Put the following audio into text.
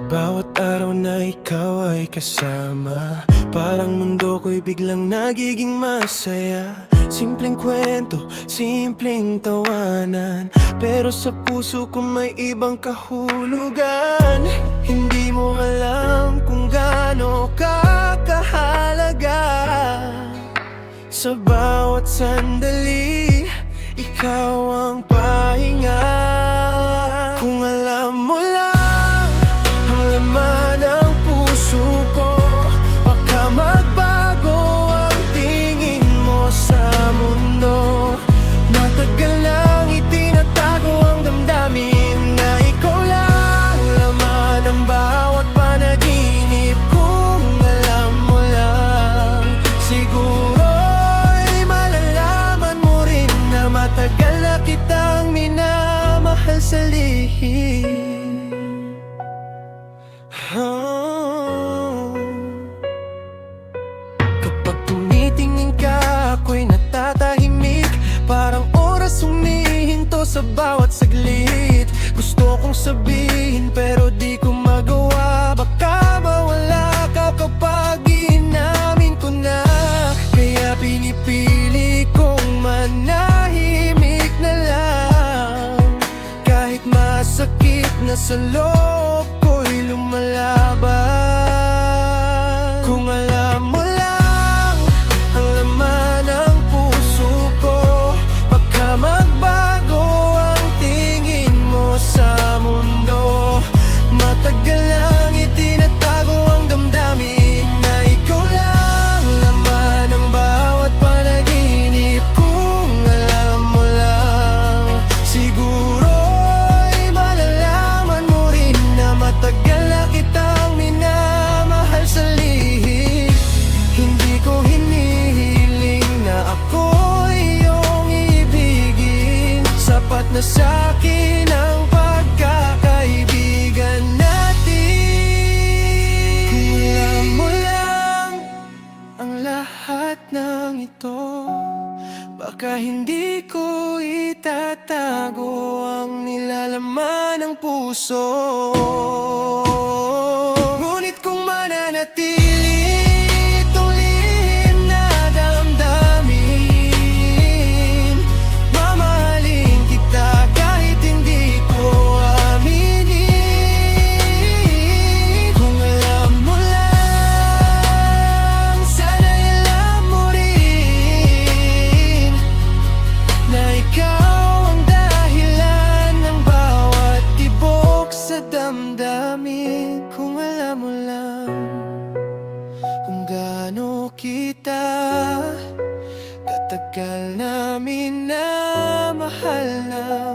Bawat araw na ikaw ay kasama, parang mundo ko'y biglang nagiging masaya. Simpleng kwento, simpleng tawanan, pero sa puso ko may ibang kahulugan. Hindi mo alam kung gaano ka kahalaga. Sa bawat sandali, ikaw ang pahinga. Kung alam mo lang ang laman ng puso ko, baka magbago ang tingin mo sa mundo. Matagal nang itinatago ang damdamin na ikaw lang laman ng bawat panaginip. Kung alam mo lang, siguro'y malalaman mo rin na matagal na kitang minamahal sa lihim. Kapag tumitingin ka, ako'y natatahimik, parang oras humihinto sa bawat saglit. Gusto kong sabihin pero di ko magawa, baka mawala ka kapag inamin ko na. Kaya pinipili kong manahimik na lang, kahit masakit na sa loob ko'y lumalaban. Kung alam mo lang ang laman ng puso ko, baka magbago ang tingin mo sa mundo. Matagal lang itinatago ang damdamin na ikaw lang laman ng bawat panaginip. Kung alam mo lang, siguro'y malalaman mo rin na matagal na kitang minamahal sa lihim. Hindi ko hinihiling na ako'y iyong ibigin, sapat na sa'kin ang pagkakaibigan natin. Kung alam mo lang ang lahat ng ito, baka hindi ko itatago ang nilalaman ng puso. Ngunit kung mananatili itong lihim na damdamin, mamahalin kita kahit hindi ko aminin. Kung alam mo lang, sana'y alam mo rin na ikaw ang dahilan ng bawat tibok sa damdamin. Kung alam mo lang kung gaano kita katagal namin na mahal na.